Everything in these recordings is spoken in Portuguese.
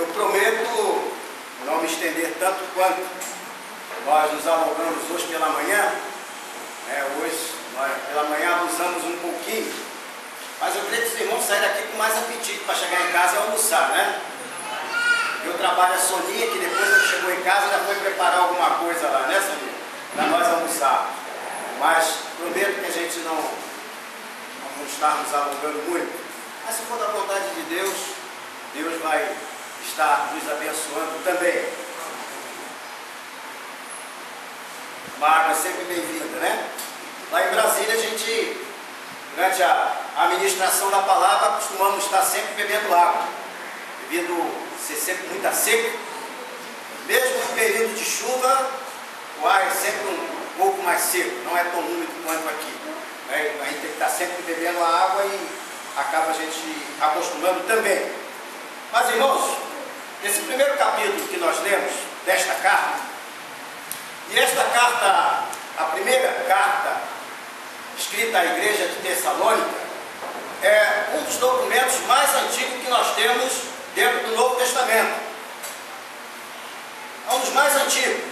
Eu prometo não me estender tanto quanto nós nos alongamos hoje pela manhã. Hoje, nós pela manhã abusamos um pouquinho, mas eu creio que os irmãos saíram daqui com mais apetite para chegar em casa e almoçar, né? Eu trabalho a Soninha, que depois que chegou em casa já foi preparar alguma coisa lá, né, Soninha? Para nós almoçar. Mas prometo que a gente não estarmos alongando muito. Mas se for da vontade de Deus, Deus vai estar nos abençoando também. Uma água sempre bem-vinda, né? Lá em Brasília, a gente, durante a ministração da palavra, costumamos estar sempre bebendo água, devido ser sempre muita seca. Mesmo no período de chuva, o ar é sempre um pouco mais seco, não é tão úmido quanto aqui. A gente tem que estar sempre bebendo a água e acaba a gente acostumando também. Mas, irmãos, esse primeiro capítulo que nós lemos desta carta, e esta carta, a primeira carta escrita à igreja de Tessalônica, é um dos documentos mais antigos que nós temos dentro do Novo Testamento. É um dos mais antigos.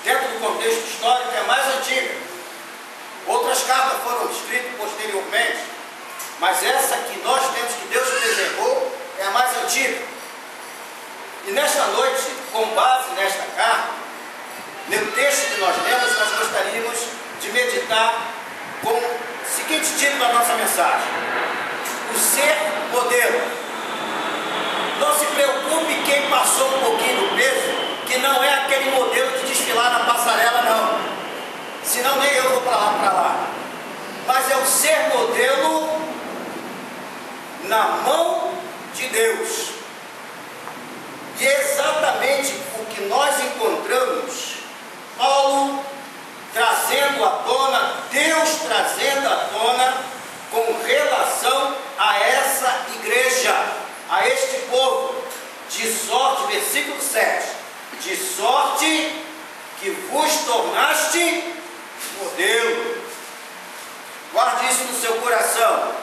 Dentro do contexto histórico, é a mais antiga. Outras cartas foram escritas posteriormente, mas essa que nós temos, que Deus preservou, é a mais antiga. E nesta noite, com base nesta carta, no texto que nós lemos, nós gostaríamos de meditar com o seguinte título da nossa mensagem: o ser modelo. Não se preocupe quem passou um pouquinho do peso, que não é aquele modelo de desfilar na passarela, não. Senão nem eu vou para lá. Mas é o ser modelo na mão de Deus. E é exatamente o que nós encontramos Paulo trazendo à tona, Deus trazendo à tona, com relação a essa igreja, a este povo, de sorte, versículo 7, de sorte que vos tornaste modelo. Guarde isso no seu coração.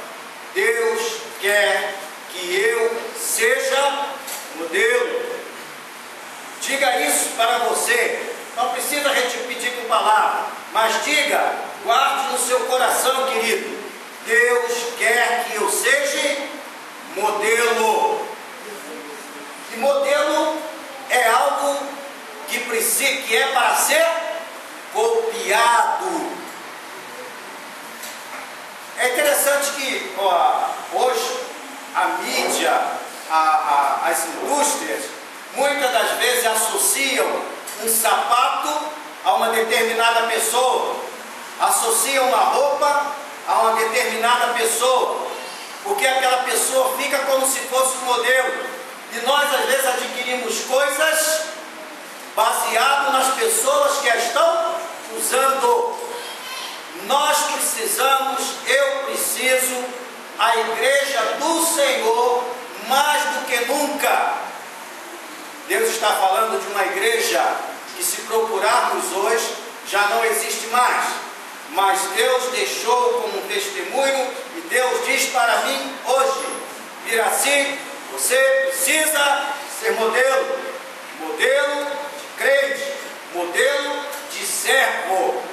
Deus quer que eu seja modelo. Diga isso para você. Não precisa repetir com palavras, mas diga, guarde no seu coração, querido. Deus quer que eu seja modelo. E modelo é algo que é para ser copiado. É interessante que hoje a mídia, as indústrias, muitas das vezes associam um sapato a uma determinada pessoa, associam uma roupa a uma determinada pessoa, porque aquela pessoa fica como se fosse um modelo. E nós às vezes adquirimos coisas baseado nas pessoas que a estão usando. Nós precisamos, eu preciso, a igreja do Senhor, mais do que nunca. Deus está falando de uma igreja que, se procurarmos hoje, já não existe mais. Mas Deus deixou como um testemunho, e Deus diz para mim hoje: Iraci, você precisa ser modelo. Modelo de crente, modelo de servo.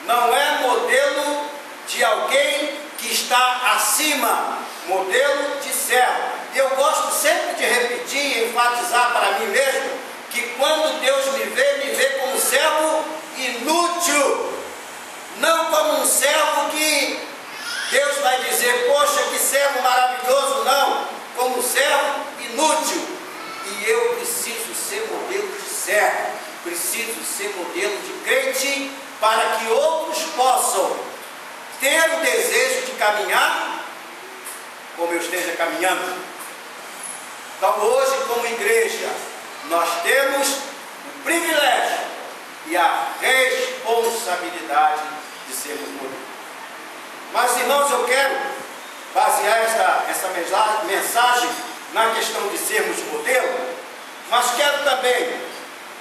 Não é modelo de alguém que está acima, modelo de servo. E eu gosto sempre de repetir e enfatizar para mim mesmo que quando Deus me vê como servo inútil, não como um servo que Deus vai dizer, poxa, que servo maravilhoso, não, como um servo inútil. E eu preciso ser modelo de servo, preciso ser modelo de crente, para que outros possam ter o desejo de caminhar como eu esteja caminhando. Então hoje, como igreja, nós temos o privilégio e a responsabilidade de sermos modelos. Mas, irmãos, eu quero basear essa mensagem na questão de sermos modelo, mas quero também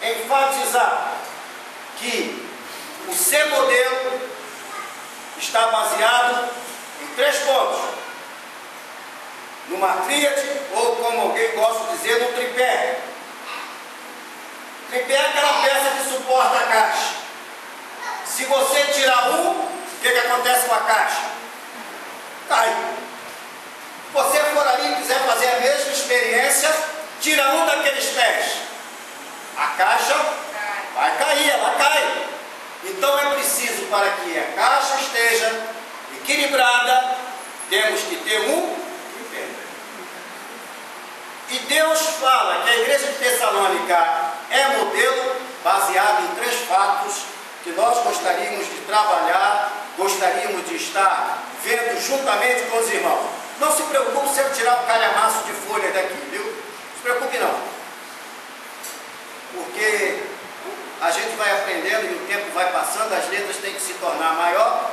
enfatizar que o ser modelo está baseado em 3 pontos. numa tríade, ou como alguém gosta de dizer, num tripé. Tripé é aquela peça que suporta a caixa. Se você tirar um, o que acontece com a caixa? Cai. Se você for ali e quiser fazer a mesma experiência, tira um daqueles pés, a caixa vai cair, ela cai. Então é preciso, para que a caixa esteja equilibrada, temos que ter um tripé. E Deus fala que a igreja de Tessalônica é modelo baseado em 3 fatos que nós gostaríamos de trabalhar, gostaríamos de estar vendo juntamente com os irmãos. Não se preocupe se eu tirar o calhamaço de folha daqui, viu? Não se preocupe não. Porque a gente vai aprendendo e o tempo vai passando, as letras têm que se tornar maior,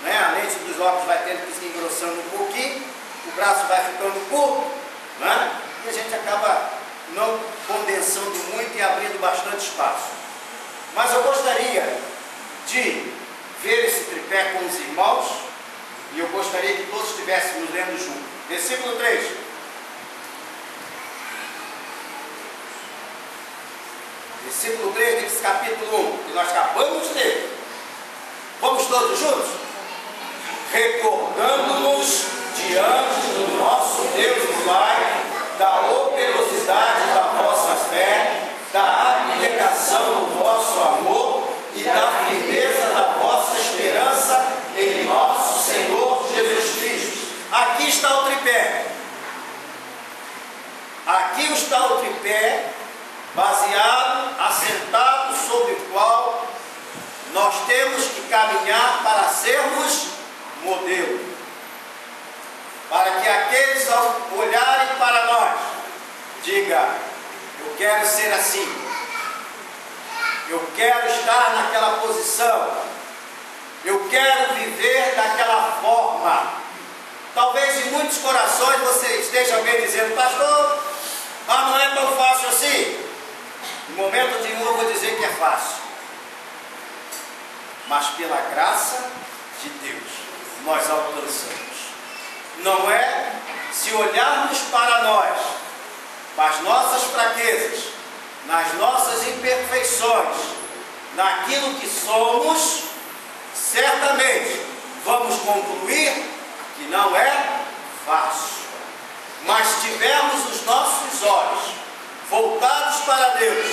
né? A lente dos óculos vai tendo que se engrossando um pouquinho, o braço vai ficando curto, né? E a gente acaba não condensando muito e abrindo bastante espaço. Mas eu gostaria de ver esse tripé com os irmãos, e eu gostaria que todos estivéssemos lendo junto. Versículo 3. Versículo 3 desse capítulo 1, que nós acabamos de ler. Vamos todos juntos? Recordando-nos diante do nosso Deus e Pai, da operosidade da vossa fé, da abnegação do vosso amor e da firmeza da vossa esperança em nosso Senhor Jesus Cristo. Aqui está o tripé. Aqui está o tripé, baseado, assentado sobre o qual nós temos que caminhar para sermos modelo. Para que aqueles, ao olharem para nós, digam: eu quero ser assim, eu quero estar naquela posição, eu quero viver daquela forma. Talvez em muitos corações você esteja bem dizendo: pastor, mas não é tão fácil assim. No momento de eu vou dizer que é fácil, mas pela graça de Deus nós alcançamos. Não é se olharmos para nós, para as nossas fraquezas, nas nossas imperfeições, naquilo que somos, certamente vamos concluir que não é fácil. Mas se tivermos os nossos olhos voltados para Deus,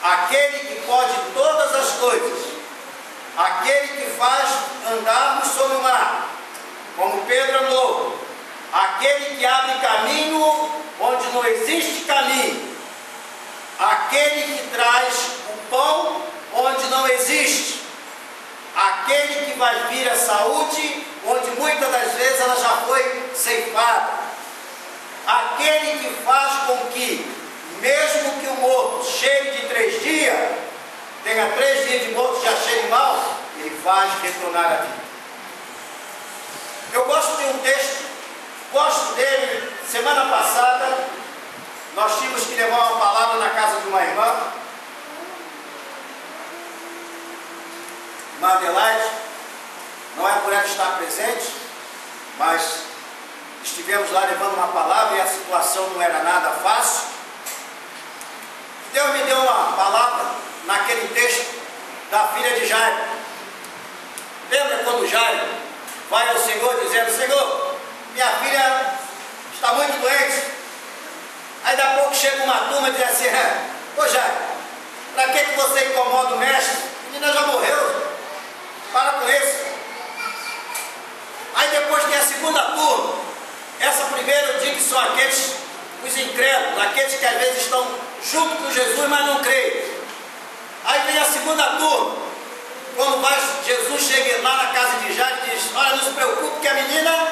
aquele que pode todas as coisas, aquele que faz andarmos sobre o mar, como Pedro andou, aquele que abre caminho onde não existe caminho, aquele que traz o pão onde não existe, aquele que vai vir a saúde onde muitas das vezes ela já foi ceifada, aquele que faz com que, mesmo que o morto cheire de 3 dias, tenha 3 dias de morto e já cheire mal, ele faz retornar à vida. Eu gosto de um texto, gosto dele. Semana passada nós tínhamos que levar uma palavra na casa de uma irmã, Adelaide. Não é por ela estar presente, mas estivemos lá levando uma palavra e a situação não era nada fácil. Deus me deu uma palavra naquele texto da filha de Jairo. Lembra quando Jairo vai ao Senhor dizendo: Senhor, minha filha está muito doente. Aí daqui a pouco chega uma turma e diz assim: ô Jairo, para que você incomoda o mestre? A menina já morreu, para com isso. Aí depois tem a segunda turma. Essa primeira eu digo que são aqueles, os incrédulos, aqueles que às vezes estão junto com Jesus, mas não creem. Aí vem a segunda turma. Quando Jesus chega lá na casa de Jairo e diz: olha, não se preocupe que a menina,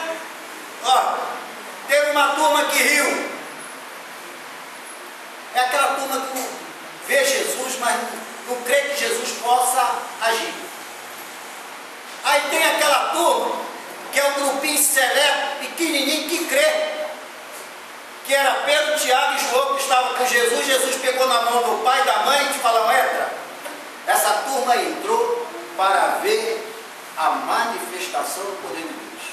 teve uma turma que riu. É aquela turma que vê Jesus, mas não crê que Jesus possa agir. Aí tem aquela turma que é um grupinho seleto, pequenininho, que crê. Que era Pedro, Tiago e João, que estavam com Jesus. Jesus pegou na mão do pai e da mãe e falou: entra. Essa turma entrou para ver a manifestação do poder de Deus.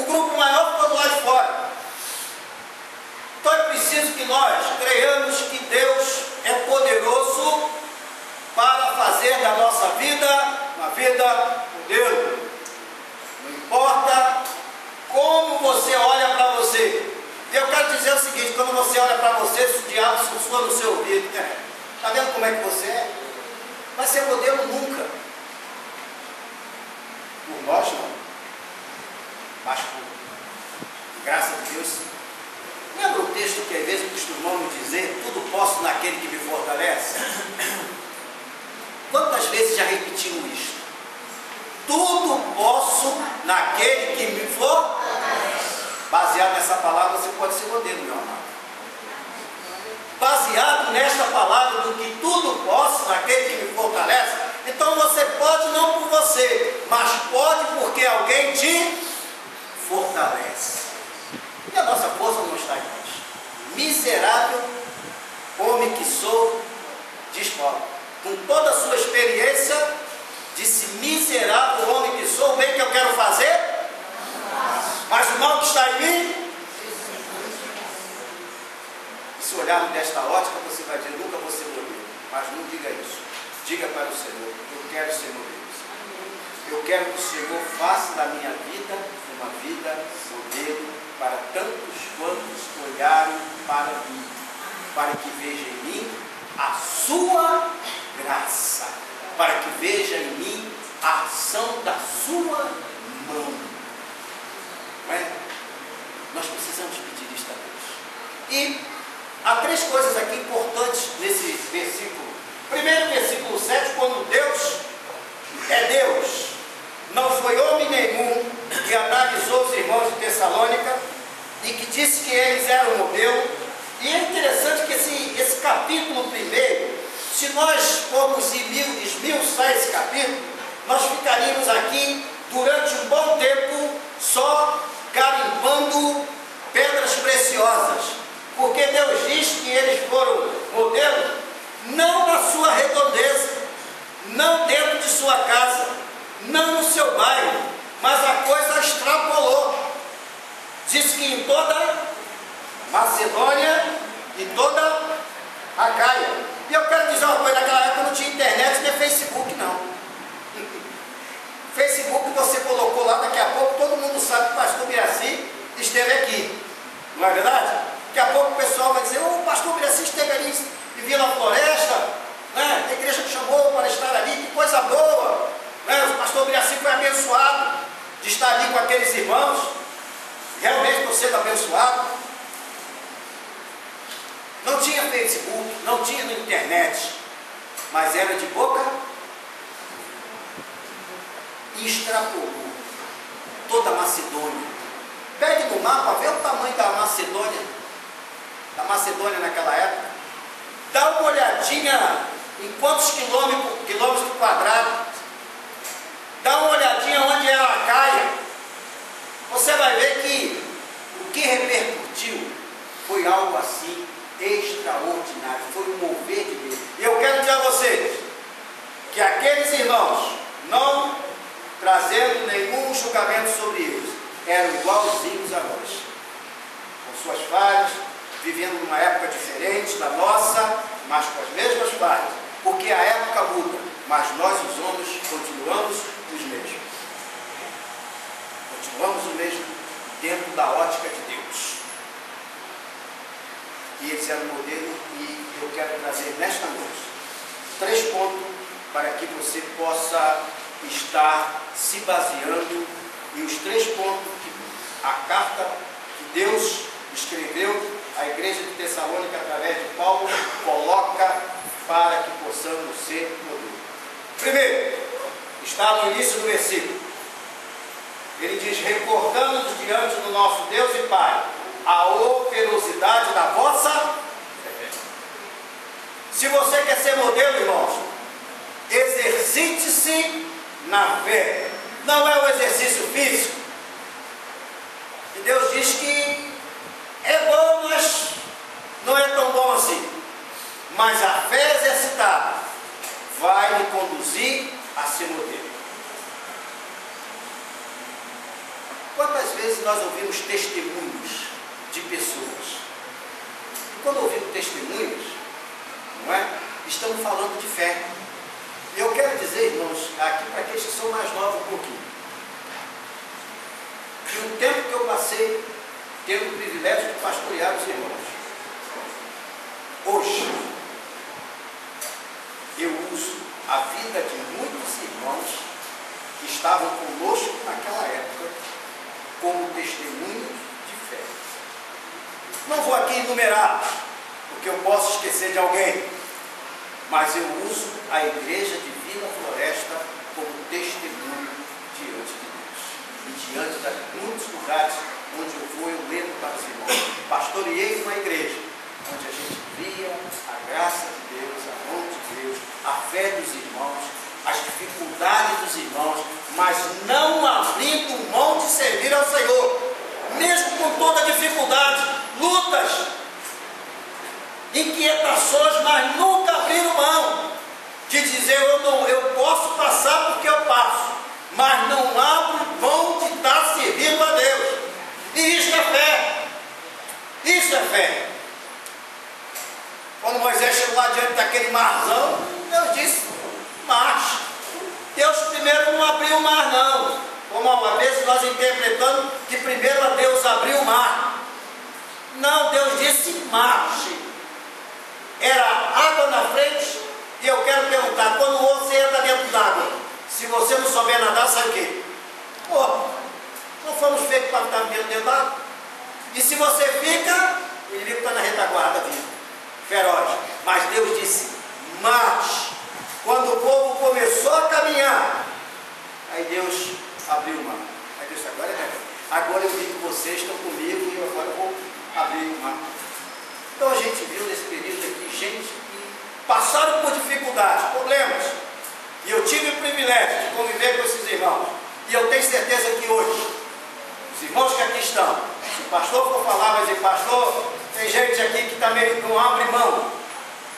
O grupo maior ficou do lado de fora. Então é preciso que nós creiamos que Deus é poderoso para fazer da nossa vida uma vida modelo. Não importa como você olha para você. Eu quero dizer o seguinte: quando você olha para você, se o diabo sussurra no seu ouvido, está vendo como é que você é? Vai ser modelo nunca. Por nós não. Mas por graça de Deus. Lembra o texto que às vezes costumamos dizer: tudo posso naquele que me fortalece? Quantas vezes já repetimos isto? Tudo posso naquele que me fortalece. Baseado nessa palavra, você pode ser modelo, meu amado. Baseado nesta palavra do que tudo posso naquele que me fortalece, então você pode não por você, mas pode porque alguém te fortalece. E a nossa força não está em nós. Miserável homem que sou, diz Paulo, com toda a sua experiência, disse: miserável homem que sou, o bem que eu quero fazer, mas o mal que está em mim. E se olharmos desta ótica, você vai dizer: nunca vou ser modelo. Mas não diga isso. Diga para o Senhor: eu quero ser modelo. Eu quero que o Senhor faça da minha vida uma vida modelo para tantos quantos olharem para mim, para que veja em mim a sua graça, para que veja em mim a ação da sua mão. Não é? Nós precisamos pedir isto a Deus. E há três coisas aqui importantes nesse versículo. Primeiro, versículo 7, quando Deus é Deus, não foi homem nenhum que analisou os irmãos de Tessalônica e que disse que eles eram modelo. E é interessante que esse capítulo primeiro, se nós formos esmiuçar esse capítulo, nós ficaríamos aqui durante um bom tempo só garimpando pedras preciosas, porque Deus diz que eles foram modelo não na sua redondeza, não dentro de sua casa, não no seu bairro, mas a coisa extrapolou. Diz que em toda Macedônia e toda a Caia. E eu quero dizer uma coisa: naquela época não tinha internet nem Facebook, não. Facebook você colocou lá, daqui a pouco todo mundo sabe que o pastor Miraci esteve aqui. Não é verdade? Daqui a pouco o pessoal vai dizer: o pastor Miraci esteve ali em Vila Floresta, né? A igreja me chamou para estar ali, que coisa boa, né? O pastor Miraci foi abençoado de estar ali com aqueles irmãos. Realmente estou sendo abençoado. Não tinha Facebook, não tinha na internet, mas era de boca e extrapolou toda a Macedônia. Pegue no mapa, vê o tamanho da Macedônia naquela época. Dá uma olhadinha em quantos quilômetros quadrados. Dá uma olhadinha onde é a Caia. Você vai ver que o que repercutiu foi algo assim extraordinário, foi um mover de Deus. E eu quero dizer a vocês que aqueles irmãos, não trazendo nenhum julgamento sobre eles, eram igualzinhos a nós, com suas falhas, vivendo numa época diferente da nossa, mas com as mesmas falhas, porque a época muda, mas nós, os homens, continuamos os mesmos. Continuamos o mesmo dentro da ótica de Deus. E eles eram modelo, e eu quero trazer nesta noite 3 pontos para que você possa estar se baseando, e os 3 pontos que a carta que Deus escreveu à igreja de Tessalônica através de Paulo coloca para que possamos ser modelo. Primeiro, está no início do versículo. Ele diz: recordando-nos diante do nosso Deus e Pai a operosidade da vossa fé. Se você quer ser modelo, irmãos, exercite-se na fé. Não é o exercício físico. E Deus diz que é bom, mas não é tão bom assim. Mas a fé exercitada vai me conduzir a ser modelo. Quantas vezes nós ouvimos testemunhos de pessoas. E quando ouvimos testemunhos, não é? Estamos falando de fé. E eu quero dizer, irmãos, aqui para aqueles que são mais novos um pouquinho, que o tempo que eu passei tendo o privilégio de pastorear os irmãos, hoje eu uso a vida de muitos irmãos que estavam conosco naquela época como testemunhos de fé. Não vou aqui enumerar, porque eu posso esquecer de alguém, mas eu uso a igreja de Vila Floresta como testemunho diante de Deus e diante de muitos lugares onde eu vou, eu lembro para os irmãos. Pastoreei uma igreja onde a gente via a graça de Deus, a mão de Deus, a fé dos irmãos, as dificuldades dos irmãos, mas não abrindo mão de servir ao Senhor, mesmo com toda dificuldade, lutas, inquietações, mas nunca abriram mão de dizer: eu posso passar porque eu passo, mas não abro mão de estar servindo a Deus. E isso é fé. Isso é fé. Quando Moisés chegou lá diante daquele marzão, Deus disse: marche. Deus primeiro não abriu o mar, não. Como às vezes nós interpretamos que primeiro a Deus abriu o mar. Não, Deus disse: marche. Era água na frente. E eu quero perguntar: quando você entra dentro d'água, se você não souber nadar, sabe o quê? Não fomos feitos para estar dentro d'água. E se você fica, o inimigo está na retaguarda vindo, feroz. Mas Deus disse: marche. Quando o povo começou a caminhar, aí Deus abriu o mar. Aí Deus disse: agora eu vi que vocês estão comigo e agora eu vou abrir o mar. Então a gente viu nesse período aqui gente que passaram por dificuldades, problemas. E eu tive o privilégio de conviver com esses irmãos. E eu tenho certeza que hoje, os irmãos que aqui estão, se o pastor for falar, vai dizer: pastor, tem gente aqui que também não abre mão.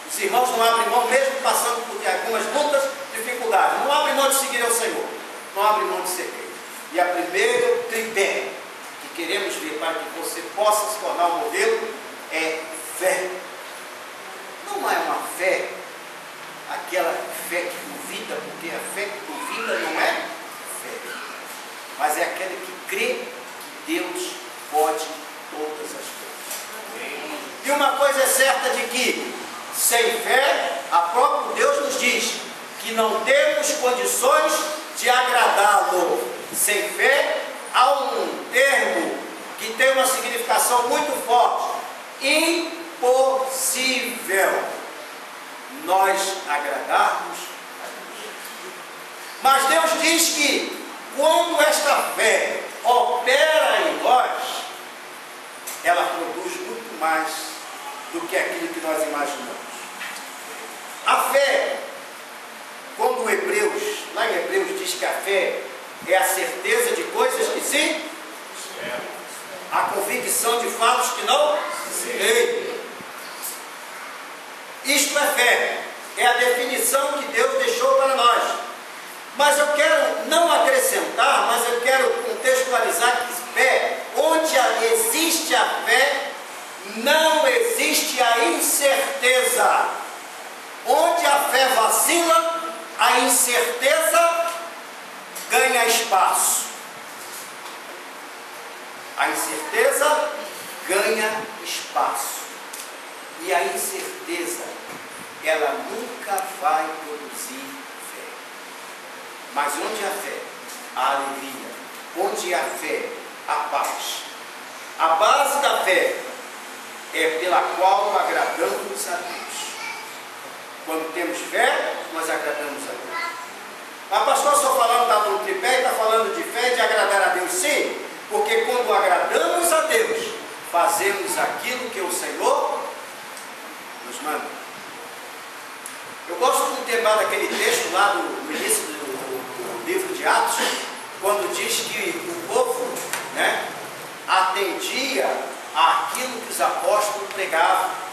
Os irmãos não abrem mão, mesmo passando por algumas lutas, dificuldades. Não abrem mão de seguir ao Senhor. Não abrem mão de servir. E a primeiro tripé que queremos ver para que você possa se tornar um modelo é fé. Não é uma fé, aquela fé que duvida, porque a fé que duvida não é fé, mas é aquela que crê que Deus pode todas as coisas. E uma coisa é certa de que, sem fé, a próprio Deus nos diz que não temos condições de agradá-lo. Sem fé, há um termo que tem uma significação muito forte: impossível nós agradarmos a Deus. Mas Deus diz que quando esta fé opera em nós, ela produz muito mais do que aquilo que nós imaginamos. A fé, quando lá em Hebreus diz que a fé é a certeza de coisas que se esperam, a convicção de fatos que não se veem. Isto é fé, é a definição que Deus deixou para nós. Mas eu quero não acrescentar, mas eu quero contextualizar que fé, onde existe a fé, não existe a incerteza. Onde a fé vacila, a incerteza ganha espaço. A incerteza ganha espaço. E a incerteza, ela nunca vai produzir fé. Mas onde há fé, há alegria. Onde há fé, há paz. A base da fé é pela qual agradamos a Deus. Quando temos fé, nós agradamos a Deus. A pastora só falando do tripé, está falando de fé e de agradar a Deus, sim, porque quando agradamos a Deus, fazemos aquilo que o Senhor nos manda. Eu gosto muito de lembrar daquele texto lá no início do livro de Atos, quando diz que o povo, atendia àquilo que os apóstolos pregavam.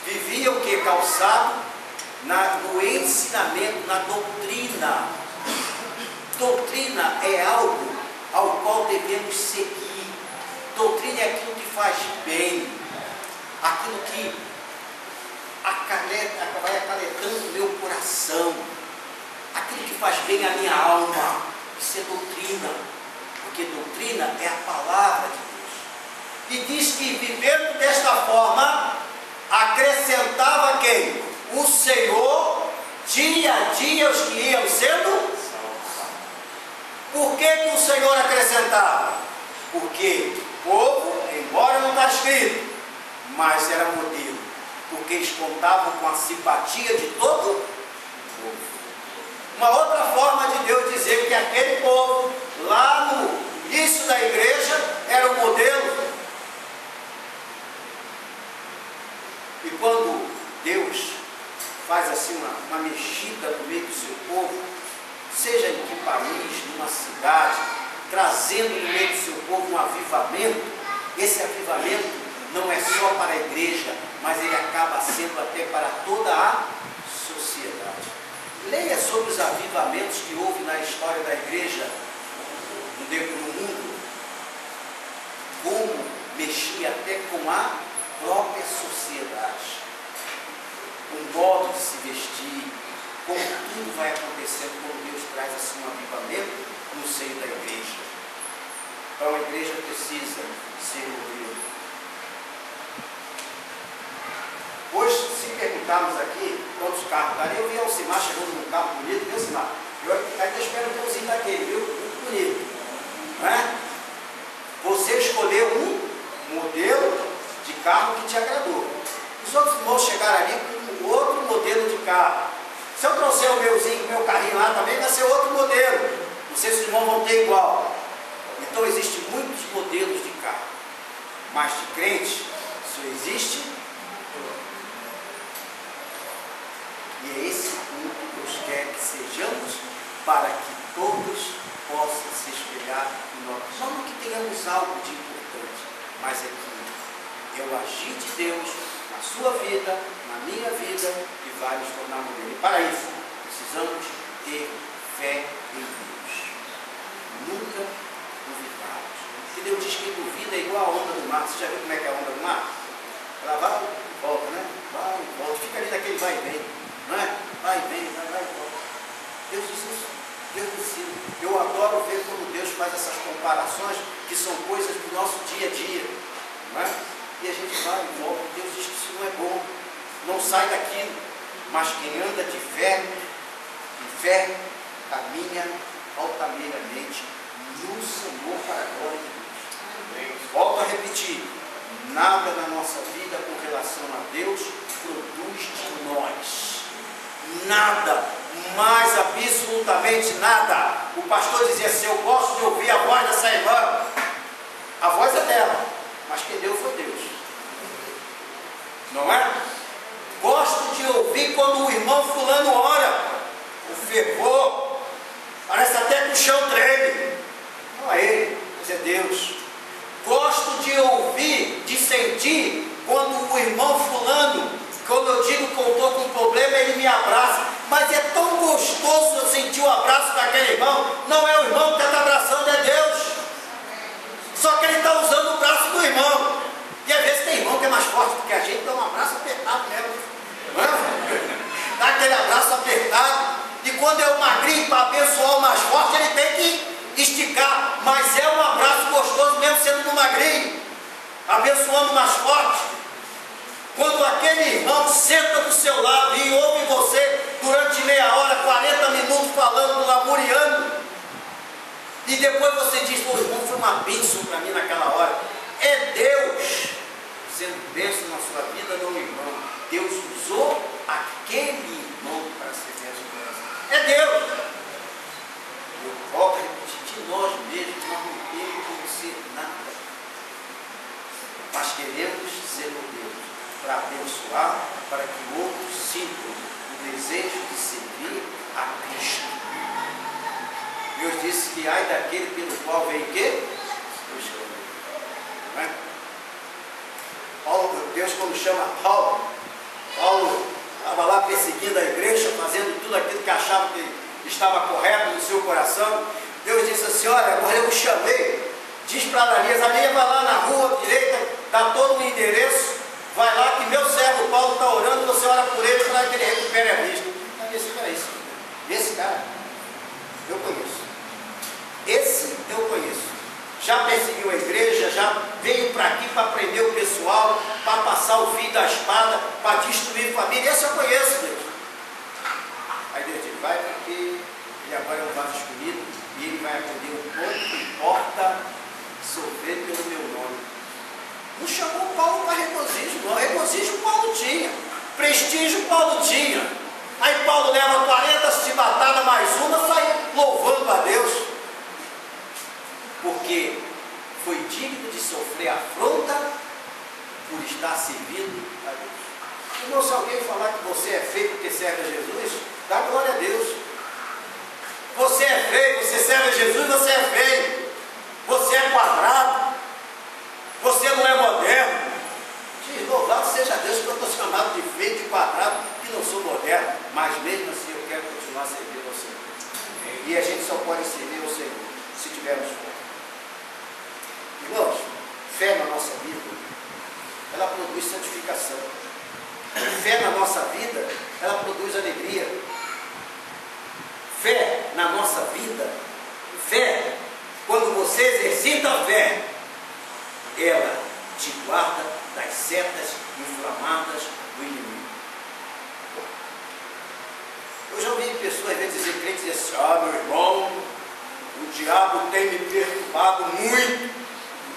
Vivia o que? Calçado no ensinamento, na doutrina. Doutrina é algo ao qual devemos seguir. Doutrina é aquilo que faz bem, aquilo que vai acalentando o meu coração, aquilo que faz bem à minha alma. Isso é doutrina, porque doutrina é a palavra de Deus. E diz que vivendo desta forma, acrescentava quem? O Senhor, dia a dia, os que iam sendo. Por que o Senhor acrescentava? Porque o povo, embora não está escrito, mas era modelo, porque eles contavam com a simpatia de todo o povo. Uma outra forma de Deus dizer que aquele povo, lá no início da igreja, era o modelo. E quando Deus faz assim uma mexida no meio do seu povo, seja em que país, numa cidade, trazendo no meio do seu povo um avivamento, esse avivamento não é só para a igreja, mas ele acaba sendo até para toda a sociedade. Leia sobre os avivamentos que houve na história da igreja no mundo, como mexia até com a própria sociedade, o modo de se vestir, como tudo vai acontecendo quando Deus traz assim um avivamento no seio da igreja. Então a igreja precisa ser modelo. Hoje, se perguntarmos aqui quantos carros daria, eu vi a Alcimar chegando num carro bonito, viu, Alcimar? Eu ainda espero ter um zinho daquele, viu? Muito bonito. Não é? Você escolheu um modelo de carro que te agradou. Os outros irmãos chegaram ali com outro modelo de carro. Se eu trouxer o meu carrinho lá também, vai ser outro modelo. Não sei se os irmãos vão ter igual. Então existem muitos modelos de carro, mas de crente só existe. E é esse ponto que Deus quer que sejamos, para que todos possam se espelhar em nós. Não que tenhamos algo de importante, mas é que é o agir de Deus na sua vida, na minha vida, que vai nos tornar modelo. E para isso, precisamos ter fé em Deus. Nunca duvidarmos. Porque Deus diz que duvida é igual a onda do mar. Você já viu como é que é a onda do mar? Ela vai e volta, né? Vai e volta. Fica ali naquele vai e vem. Não é? Vai e vem, vai e volta. Deus diz isso. Deus ensina. Eu adoro ver quando Deus faz essas comparações, que são coisas do nosso dia a dia. Não é? E a gente vai e volta. Deus diz que isso não é bom. Não sai daquilo. Mas quem anda de fé, em fé, caminha altaneiramente no Senhor para a glória de Deus. Volto a repetir. Nada na nossa vida com relação a Deus produz de nós. Nada, mais absolutamente nada. O pastor dizia assim: eu gosto de ouvir a voz dessa irmã. A voz é dela, mas quem deu foi Deus. Não é? Gosto de ouvir quando o irmão fulano ora. O fervor, parece até que o chão treme. Não é ele, mas é Deus. Gosto de ouvir, de sentir quando o irmão fulano, quando eu digo que eu estou com um problema, ele me abraça. Mas é tão gostoso eu sentir o abraço daquele irmão. Não é o irmão que está abraçando, é Deus. Só que ele está usando o braço do irmão. E às vezes tem irmão que é mais forte do que a gente, dá um abraço apertado mesmo. Não é? Dá aquele abraço apertado. E quando é o magrinho para abençoar o mais forte, ele tem que esticar. Mas é um abraço gostoso mesmo sendo do magrinho, abençoando o mais forte. Quando aquele irmão senta do seu lado e ouve você durante meia hora, 40 minutos falando, lamuriando, e depois você diz: o irmão foi uma bênção para mim naquela hora. É Deus sendo bênção na sua vida, não o irmão. Deus usou aquele irmão para ser bênção para você. É Deus. Eu volto a repetir, de nós mesmos nós não temos como ser nada, mas queremos ser modelos para abençoar, para que outros sintam o desejo de servir a Cristo. Deus disse que ai daquele pelo qual vem o quê? O escândalo. Não é? Deus, quando chama Paulo estava lá perseguindo a igreja, fazendo tudo aquilo que achava que estava correto no seu coração. Deus disse assim: olha, agora eu o chamei Diz para Ananias, Ananias vai lá na rua direita, dá todo o endereço, vai lá que meu servo Paulo está orando, você ora por ele para que ele recupere a vista. Ananias, espera isso. Esse cara, eu conheço. Esse eu conheço. Já perseguiu a igreja, já veio para aqui para prender o pessoal, para passar o fio da espada, para destruir família. Esse eu conheço, Deus. Aí Deus diz, vai porque ele agora é um vaso escolhido e ele vai aprender o quanto importa sofrer pelo meu nome. Não chamou Paulo para regozijo, não. Regozijo Paulo tinha, prestígio Paulo tinha. Aí Paulo leva 40 chibatadas mais uma, sai louvando a Deus. Porque foi digno de sofrer afronta por estar servindo a Deus. Irmão, se alguém falar que você é feio porque serve a Jesus, dá glória a Deus. Você é feio, você serve a Jesus, você é feio. Você é quadrado. Você não é moderno. Diz, louvado seja Deus que eu estou chamado de feio, de quadrado, que não sou moderno. Mas mesmo assim eu quero continuar servindo ao Senhor. E a gente só pode servir ao Senhor se tivermos fé. Irmãos, fé na nossa vida, ela produz santificação. Fé na nossa vida, ela produz alegria. Fé na nossa vida, fé, quando você exercita a fé, ela te guarda das setas inflamadas do inimigo. Eu já ouvi pessoas às vezes dizer, crentes dizer assim, meu irmão, o diabo tem me perturbado muito.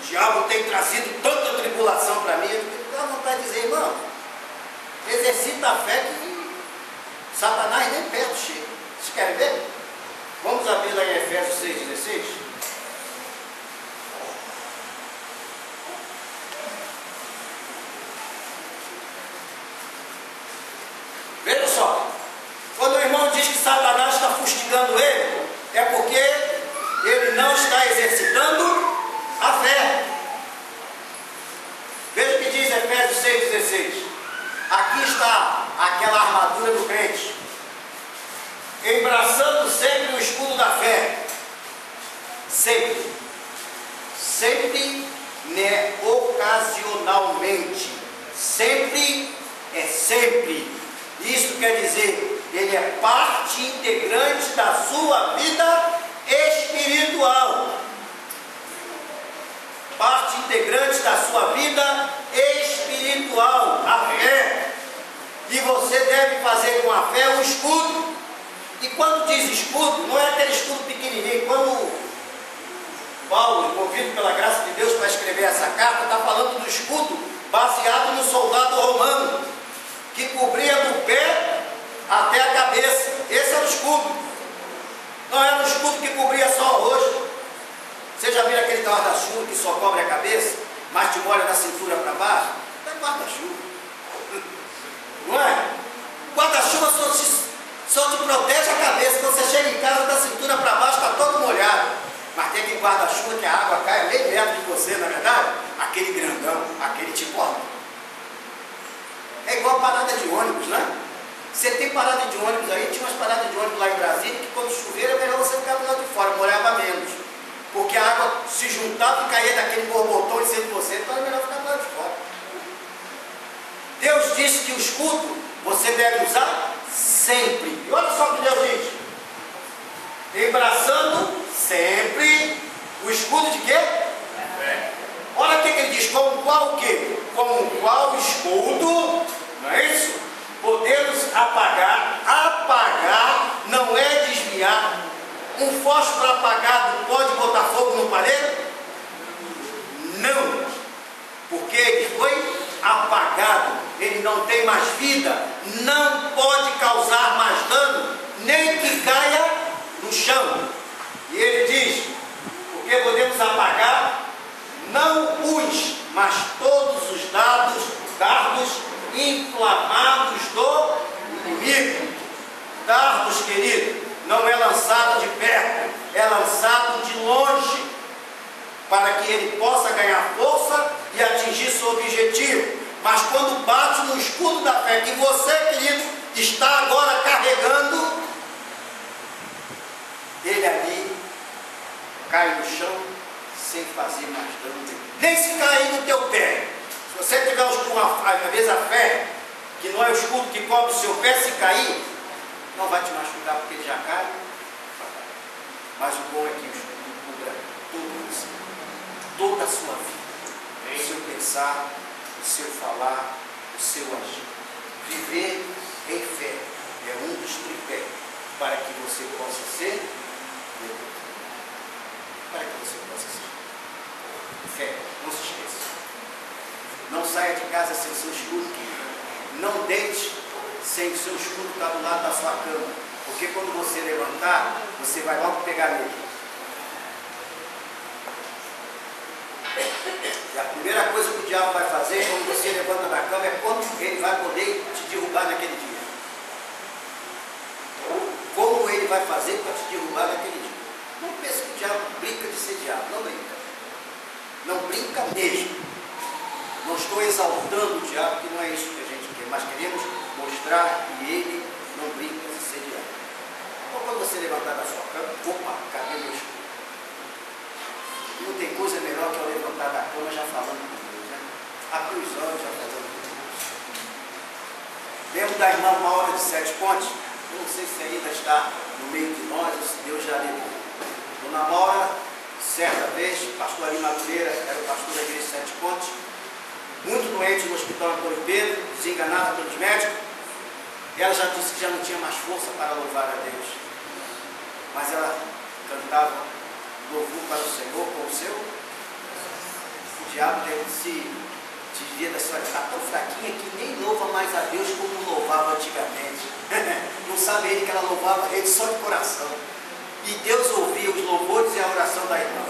O diabo tem trazido tanta tribulação para mim. Eu dá vontade de dizer, irmão, exercita a fé que Satanás nem perto chega. Vocês querem ver? Vamos abrir lá em Efésios 6,16. Veja só, quando o irmão diz que Satanás está fustigando ele, é porque ele não está exercitando a fé. Veja o que diz Efésios 6,16. Aqui está aquela armadura do crente, embraçando sempre o escudo da fé. Sempre. Sempre, né, ocasionalmente. Sempre é sempre. Isso quer dizer, ele é parte integrante da sua vida espiritual. Parte integrante da sua vida espiritual, a fé. E você deve fazer com a fé um escudo. E quando diz escudo, não é aquele escudo pequenininho. Quando Paulo, movido pela graça de Deus para escrever essa carta, está falando do escudo baseado no soldado romano, que cobria do pé até a cabeça. Esse era o escudo. Não era um escudo que cobria só o rosto. Você já viu aquele guarda-chuva que só cobre a cabeça, mas te molha da cintura para baixo? Não é guarda-chuva. Não é? Guarda-chuva só te protege a cabeça. Quando você chega em casa, da cintura para baixo, está todo molhado. Mas tem aquele guarda-chuva que a água cai a meio metro de você, na verdade? Aquele grandão, aquele te cobre. É igual parada de ônibus, né? Você tem parada de ônibus aí, tinha umas paradas de ônibus lá em Brasília, que quando chover é melhor você ficar do lado de fora, molhava menos. Porque a água se juntava e caía daquele borbotão em cima de você, então é melhor ficar do lado de fora. Deus disse que o escudo você deve usar sempre. E olha só o que Deus diz. Embraçando sempre o escudo de quê? Olha o que ele diz, com o qual o quê? Com o qual escudo, não é isso? Podemos apagar. Apagar não é desviar. Um fósforo apagado pode botar fogo no palheiro? Não, porque ele foi apagado, ele não tem mais vida, não pode causar mais dano, nem que caia no chão. E ele diz, porque podemos apagar não uns, mas todos os dardos inflamados do inimigo. Dardos, querido, não é lançado de perto, é lançado de longe, para que ele possa ganhar força e atingir seu objetivo. Mas quando bate no escudo da fé, que você, querido, está agora carregando, ele ali cai no chão sem fazer mais dano, nem se cair no teu pé. Se você tiver às vezes a fé, que não é o escudo que cobre o seu pé, se cair, não vai te machucar porque ele já cai. Mas o bom é que o escudo cubra tudo isso, toda a sua vida, o seu pensar, o seu falar, o seu agir. Viver em fé é um dos tripés para que você possa ser liberto. Para que você possa ser. Fé, não se esqueça. Não saia de casa sem seu escudo, querido. Não deite sem o seu escudo estar do lado da sua cama. Porque quando você levantar, você vai logo pegar nele. E a primeira coisa que o diabo vai fazer quando você levanta da cama é quando ele vai poder te derrubar naquele dia. Como ele vai fazer para te derrubar naquele dia? Não pense que o diabo brinca de ser diabo, não brinca. Não brinca mesmo. Não estou exaltando o diabo, que não é isso que a gente quer, mas queremos mostrar que ele não brinca de ser diabo. Então, quando você levantar da sua cama, opa, cadê meu escudo? Não tem coisa melhor que eu levantar da cama já falando com Deus, né? Abrir os olhos já falando com Deus. Lembro da irmã Maura de Sete Pontes? Eu não sei se ainda está no meio de nós, ou se Deus já levou. Dona Maura, certa vez, pastor Ari Madureira, era o pastor da igreja de Sete Pontes, muito doente no hospital Antônio Pedro, desenganada pelos médicos, e ela já disse que já não tinha mais força para louvar a Deus. Mas ela cantava louvor para o Senhor com o seu. O diabo deve se desvia da sua. Está tão fraquinha que nem louva mais a Deus como louvava antigamente. Não sabe ele que ela louvava ele só de coração. E Deus ouvia os louvores e a oração da irmã.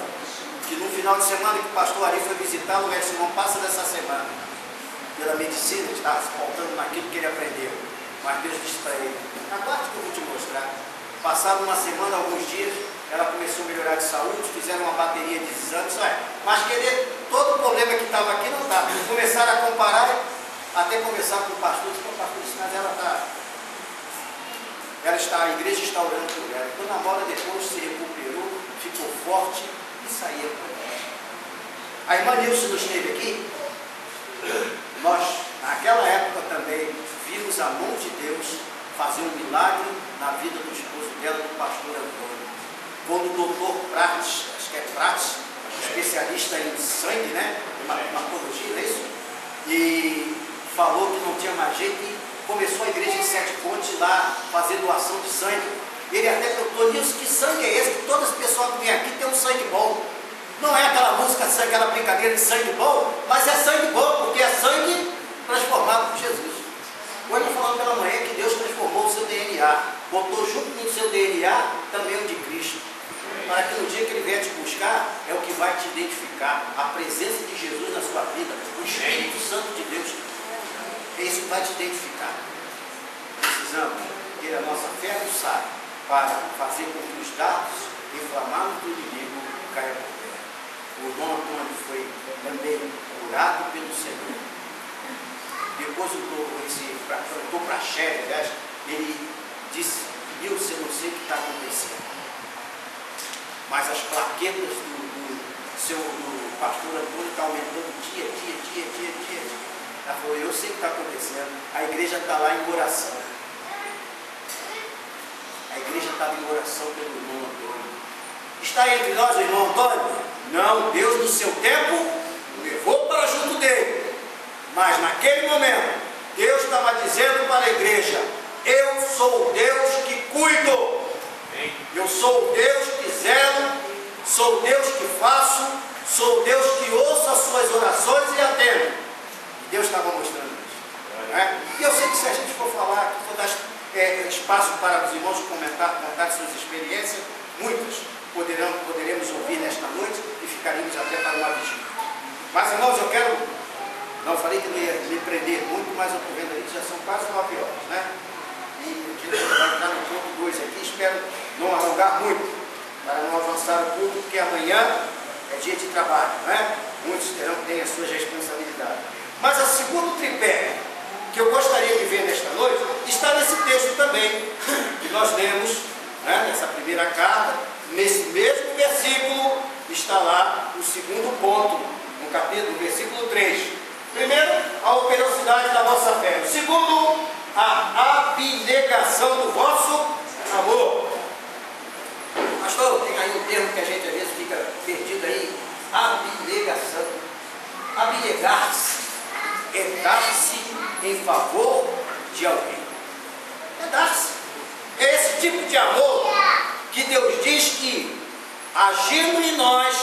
Que no final de semana que o pastor Ari foi visitá-lo, ele disse: não passa dessa semana. Pela medicina, estava se faltando naquilo que ele aprendeu. Mas Deus disse para ele: aguarde que eu vou te mostrar. Passado uma semana, alguns dias, ela começou a melhorar de saúde, fizeram uma bateria de exames, mas querer, todo o problema que estava aqui não estava. Começaram a comparar, até conversar com o pastor, disse: o pastor disse, mas a igreja está orando por ela. Dona Maura depois se recuperou, ficou forte e saía por ela. A irmã Nilce não esteve aqui. Nós, naquela época também, vimos a mão de Deus fazer um milagre na vida do esposo dela, do pastor Antônio. Quando o doutor Prates, acho que é Prates, especialista em sangue, né? Hematologia, não é isso? E falou que não tinha mais jeito e começou a igreja em Sete Pontes lá fazer doação de sangue. Ele até perguntou: Nilson, que sangue é esse? Que todas as pessoas que vêm aqui têm um sangue bom. Não é aquela música, aquela brincadeira de sangue bom, mas é sangue bom, porque é sangue transformado por Jesus. Hoje eu falando pela manhã que Deus transformou o seu DNA, botou junto com o seu DNA também o de Cristo, para que no dia que Ele vier te buscar, é o que vai te identificar, a presença de Jesus na sua vida, o Espírito Santo de Deus, é isso que vai te identificar. Precisamos ter a nossa fé aguçada para fazer com que os dados inflamados do inimigo caiam por terra. O irmão Antônio foi também curado pelo Senhor. Depois voltou para a chefe, aliás, ele disse: Nilson, eu não sei o que está acontecendo, mas as plaquetas do pastor Antônio estão aumentando dia. Ela falou: eu sei o que está acontecendo, a igreja está lá em oração. A igreja estava em oração pelo irmão Antônio. Está entre nós o irmão Antônio? Não, Deus no seu tempo o levou para junto dele. Mas naquele momento, Deus estava dizendo para a igreja: eu sou o Deus que cuido. Eu sou o Deus que zelo, sou o Deus que faço, sou o Deus que ouço as suas orações e atendo. E Deus estava mostrando isso. Né? E eu sei que se a gente for falar, for dar espaço para os irmãos contar suas experiências, muitas poderemos ouvir nesta noite e ficaríamos até para uma vigília. Mas, irmãos, eu quero... Não, falei que não ia me prender muito, mas eu estou vendo aí que já são quase 9 horas, né? E a gente vai entrar no ponto 2 aqui, espero não alongar muito, para não avançar o culto, porque amanhã é dia de trabalho, né? Muitos têm as suas responsabilidades. Mas o segundo tripé que eu gostaria de ver nesta noite está nesse texto também, que nós lemos, né, nessa primeira carta, nesse mesmo versículo está lá o segundo ponto, no capítulo, versículo 3. Primeiro, a operosidade da vossa fé. Segundo, a abnegação do vosso amor. Pastor, tem aí um termo que a gente às vezes fica perdido aí. Abnegação. Abnegar-se é dar-se em favor de alguém. É dar-se. É esse tipo de amor que Deus diz que, agindo em nós,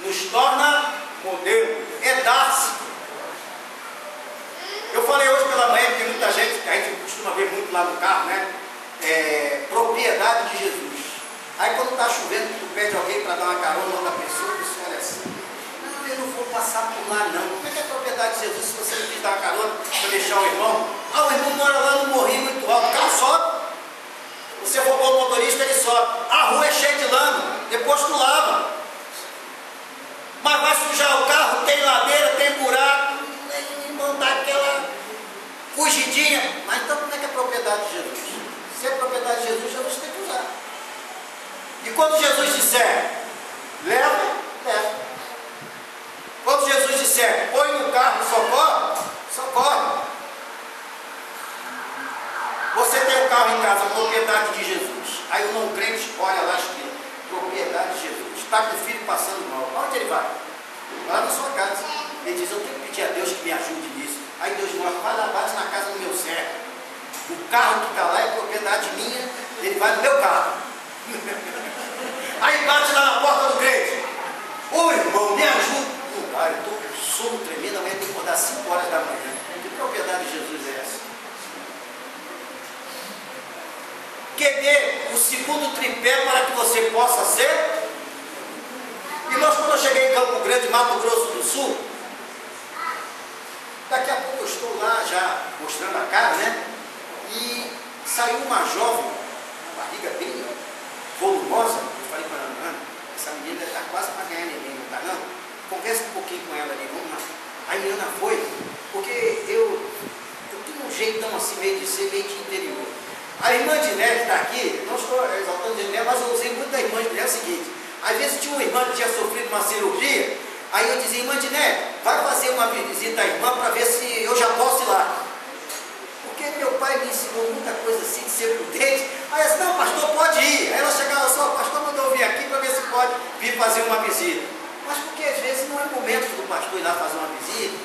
nos torna modelo. É dar-se. Eu falei hoje pela manhã, porque muita gente, a gente costuma ver muito lá no carro, né? Propriedade de Jesus. Aí quando está chovendo, tu pede alguém para dar uma carona a outra pessoa, você olha assim, não, eu não vou passar por lá não. Como é que é a propriedade de Jesus se você não quis dar uma carona para deixar o irmão? Ah, o irmão mora lá no morrinho muito alto, o carro sobe. Você roubou o motorista, ele sobe. A rua é cheia de lama, depois tu lava. Mas vai sujar o carro, tem ladeira, tem buraco, não dá aquela fugidinha. Mas então como é que é a propriedade de Jesus? Se é propriedade de Jesus, Jesus tem que usar. E quando Jesus disser, leva, leva. Quando Jesus disser, põe no carro, socorre, socorre. Você tem um carro em casa, propriedade de Jesus. Aí o não crente olha lá escrito, propriedade de Jesus. Está com o filho passando mal. Para onde ele vai? Lá na sua casa. Ele diz, eu tenho que pedir a Deus que me ajude nisso. Aí Deus mostra, vai lá, bate na casa do meu servo. O carro que está lá é propriedade minha, ele vai no meu carro. Aí bate lá na porta do crente. Ô irmão, me ajuda. Não dá, eu estou com sono tremendo, amanhã tem que acordar 5 horas da manhã. Que propriedade de Jesus é essa? Querer o segundo tripé para que você possa ser. Irmãos, quando eu cheguei em Campo Grande, Mato Grosso do Sul, daqui a pouco eu estou lá já mostrando a cara, né? E saiu uma jovem, uma barriga bem volumosa. Eu falei para a Ana, essa menina está quase para ganhar neném, não está não? Conversa um pouquinho com ela ali, vamos lá. Aí a Ana foi, porque eu tenho um jeitão assim, meio de ser meio de interior. A irmã de Né que está aqui, não estou exaltando de Né, mas eu usei muito da irmã de Né, é o seguinte, às vezes tinha uma irmã que tinha sofrido uma cirurgia, aí eu dizia, irmã de Né, vai fazer uma visita à irmã para ver se eu já posso ir lá. Porque meu pai me ensinou muita coisa assim de ser prudente. Aí eu disse, não, pastor, pode ir. Aí ela chegava só, o pastor mandou vir aqui para ver se pode vir fazer uma visita. Mas porque às vezes não é momento do pastor ir lá fazer uma visita.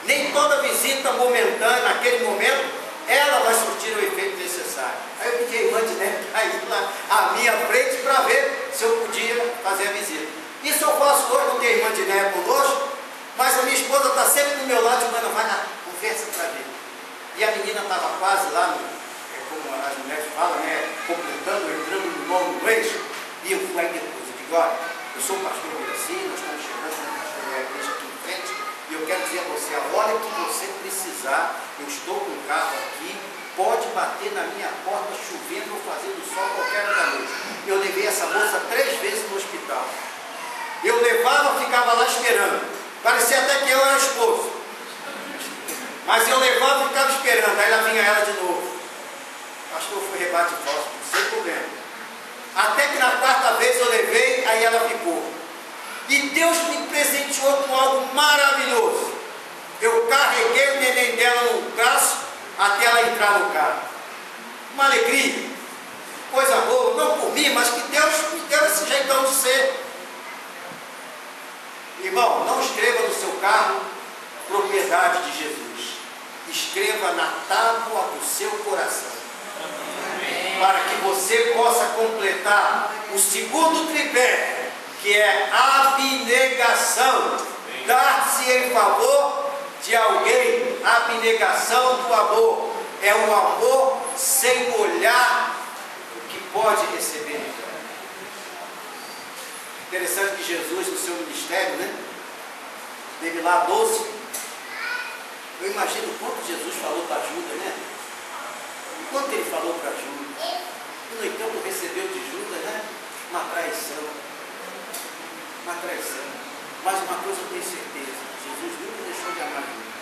Nem toda visita momentânea, naquele momento, ela vai surtir o efeito necessário. Aí eu pedi a irmã de Né para ir lá à minha frente para ver se eu podia fazer a visita. Isso eu faço hoje, não tem a irmã de Né conosco, mas a minha esposa está sempre do meu lado, dizendo, vai lá, conversa para ver. E a menina estava quase lá, como as mulheres falam, né, completando, entrando no nono mês. E eu fui aí depois, eu digo, olha, eu sou o pastor Miraci, nós estamos chegando na igreja aqui em frente, e eu quero dizer a você, a hora que você precisar, eu estou com o carro aqui, pode bater na minha porta, chovendo ou fazendo sol qualquer hora da noite. Eu levei essa moça 3 vezes no hospital. Eu levava, ficava lá esperando. Parecia até que eu era esposo. Mas eu levava e ficava esperando, aí lá vinha ela de novo. Pastor, foi rebate fósforo, sem problema. Até que na 4ª vez eu levei, aí ela ficou. E Deus me presenteou com algo maravilhoso. Eu carreguei o neném dela no braço até ela entrar no carro. Uma alegria, coisa boa, não por mim, mas que Deus me deu esse jeitão de ser. Irmão, não escreva no seu carro propriedade de Jesus. Escreva na tábua do seu coração. Amém. Para que você possa completar o segundo tripé, que é abnegação. Dar-se em favor de alguém. Abnegação do amor. É um amor sem olhar o que pode receber. Interessante que Jesus, no seu ministério, né, teve lá 12. Eu imagino o quanto Jesus falou para Judas, né? O quanto ele falou para Judas. E no entanto recebeu de Judas, né? Uma traição. Uma traição. Mas uma coisa eu tenho certeza, Jesus nunca deixou de amar Judas.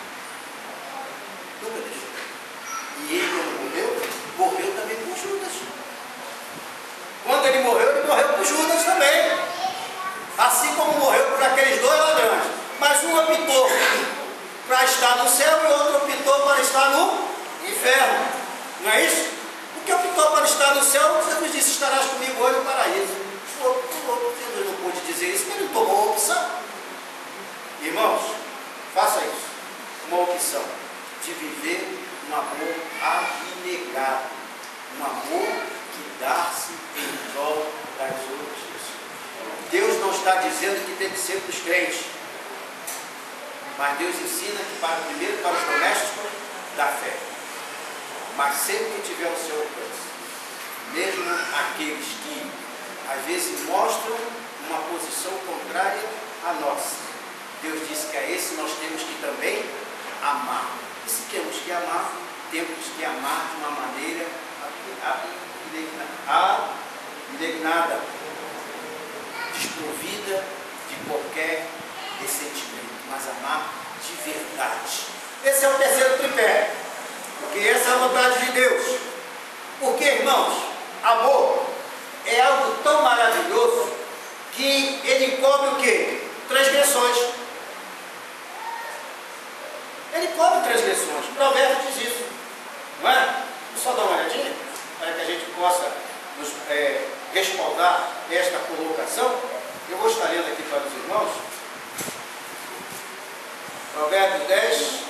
Nunca deixou. E ele, quando morreu, morreu também por Judas. Quando ele morreu por Judas também. Assim como morreu por aquele aqueles dois ladrões, mas um optou para estar no céu e outro optou para estar no inferno. Não é isso? O que optou para estar no céu, Jesus disse: estarás comigo hoje no paraíso. O outro, Jesus não pôde dizer isso, porque ele tomou a opção. Irmãos, faça isso. Uma opção de viver um amor abnegado, um amor que dá-se em prol das outras pessoas. Deus não está dizendo que tem que ser para os crentes, mas Deus ensina que primeiro para os domésticos da fé, mas sempre que tiver o seu alcance, mesmo aqueles que às vezes mostram uma posição contrária à nossa, Deus disse que a esse nós temos que também amar. E se temos que amar, temos que amar de uma maneira abnegada, desprovida de qualquer ressentimento, mas amar de verdade. Esse é o terceiro tripé, porque essa é a vontade de Deus. Porque, irmãos, amor é algo tão maravilhoso que ele cobre o quê? Transgressões. Ele cobre transgressões. Provérbios diz isso, não é? Vou só dar uma olhadinha para que a gente possa nos respaldar esta colocação. Eu vou estar lendo aqui para os irmãos. Provérbios 10,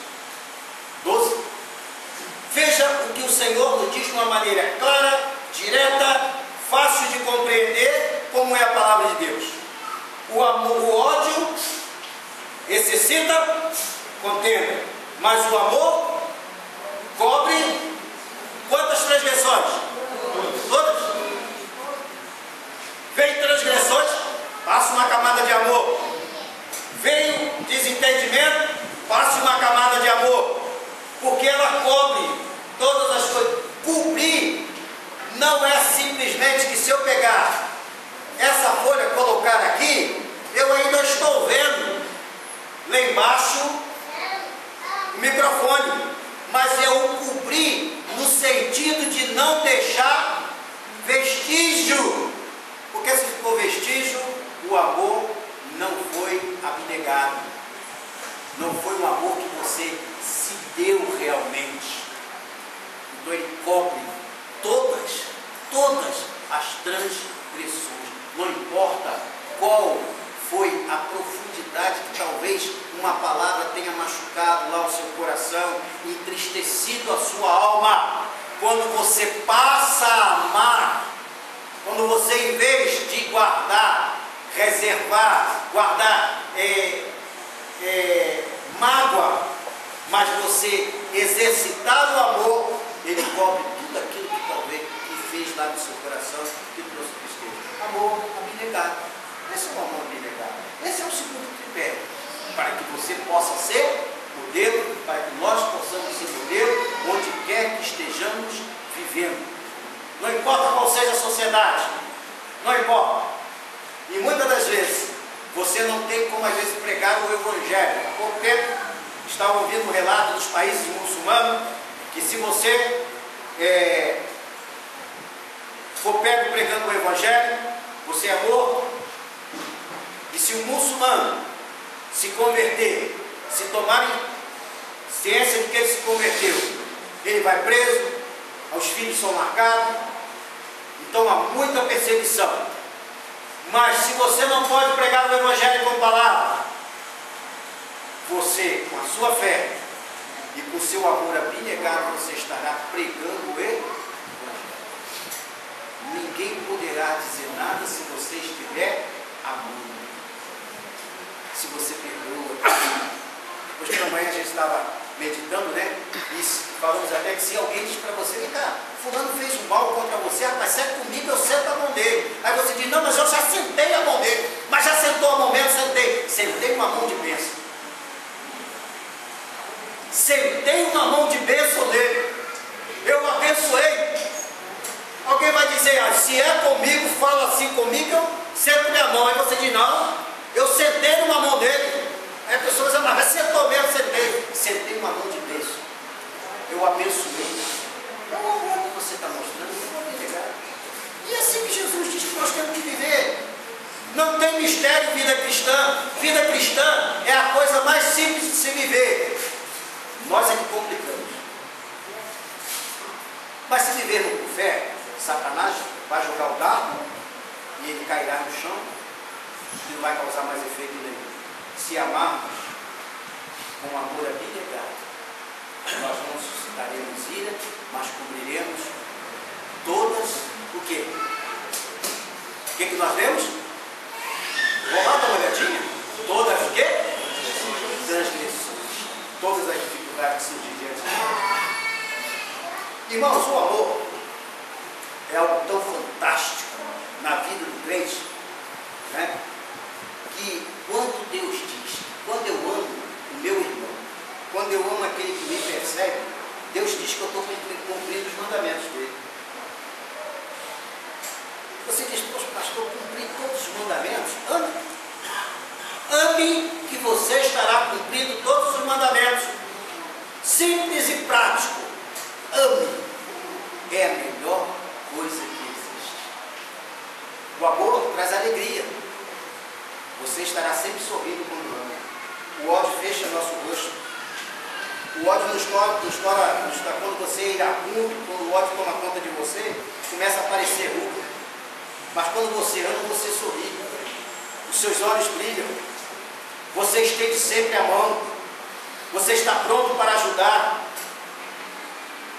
12. Veja o que o Senhor nos diz de uma maneira clara, direta, fácil de compreender, como é a palavra de Deus. O amor, o ódio necessita contenda, mas o amor cobre quantas transgressões? Todas. Vem transgressões, passa uma camada de amor. Veio desentendimento, passa uma camada de amor, porque ela cobre todas as coisas. Cobrir não é simplesmente que se eu pegar essa folha e colocar aqui, eu ainda estou vendo lá embaixo o microfone, mas eu o cobri no sentido de não deixar vestígio, porque se ficou vestígio, o amor não foi abnegado, não foi um amor que você se deu realmente. Então ele cobre todas as transgressões, não importa qual foi a profundidade que talvez uma palavra tenha machucado lá o seu coração, entristecido a sua alma. Quando você passa a amar, quando você, em vez de guardar, reservar, guardar mágoa, mas você exercitar o amor, ele cobre tudo aquilo que talvez que fez lá no seu coração, que trouxe tristeza. Amor abnegado. Esse é o amor abnegado. Esse é o segundo tripé, para que você possa ser modelo, para que nós possamos ser modelo onde quer que estejamos vivendo. Não importa qual seja a sociedade, não importa. E muitas das vezes você não tem como às vezes pregar o evangelho. Há pouco tempo estava ouvindo um relato dos países muçulmanos que se você for pego pregando o evangelho, você é morto. E se o muçulmano se converter, se tomarem ciência de que ele se converteu, ele vai preso, os filhos são marcados, então há muita perseguição. Mas se você não pode pregar o evangelho com palavra, você, com a sua fé e com o seu amor abnegado, você estará pregando o evangelho. Ninguém poderá dizer nada se você estiver amando, se você perdoa. Hoje pela manhã a gente estava meditando, né? E falamos até que se alguém diz para você: vem cá, fulano fez um mal contra você, rapaz, senta comigo, eu sento a mão dele. Aí você diz: não, mas eu já sentei a mão dele. Mas já sentou a mão mesmo? Sentei uma mão de bênção. Sentei uma mão de bênção nele. Eu abençoei. Alguém vai dizer: se é comigo, fala assim comigo, eu sento minha mão. Aí você diz: não, eu sentei numa mão dele. Aí a pessoa diz: mas sentou mesmo, sentei uma mão de bênção. Eu abençoei. É o amor que você está mostrando, eu vou me negar. E é assim que Jesus diz que nós temos que viver. Não tem mistério vida cristã. Vida cristã é a coisa mais simples de se viver. Nós é que complicamos. Mas se vivermos com fé, Satanás vai jogar o dardo e ele cairá no chão e não vai causar mais efeito nenhum. Se amarmos com amor abnegado, nós não suscitaremos ira, mas cobriremos todas o quê? O que nós vemos? Vamos lá dar uma olhadinha? Todas o quê? Transgressões. Todas as dificuldades que surgem diante de nós. Irmãos, o amor é algo tão fantástico na vida do crente, né? Que quando Deus diz, quando eu amo o meu irmão, quando eu amo aquele que me persegue, Deus diz que eu estou cumprindo os mandamentos dele. Você diz, poxa, pastor, eu cumpri todos os mandamentos. Ame. Ame, que você estará cumprindo todos os mandamentos. Simples e prático. Ame. É a melhor coisa que existe. O amor traz alegria. Você estará sempre sorrindo quando ama. O ódio fecha nosso rosto. O ódio nos torna, quando você é iracundo, quando o ódio toma conta de você, começa a aparecer ruga. Mas quando você ama, você sorri. Os seus olhos brilham. Você estende sempre a mão. Você está pronto para ajudar.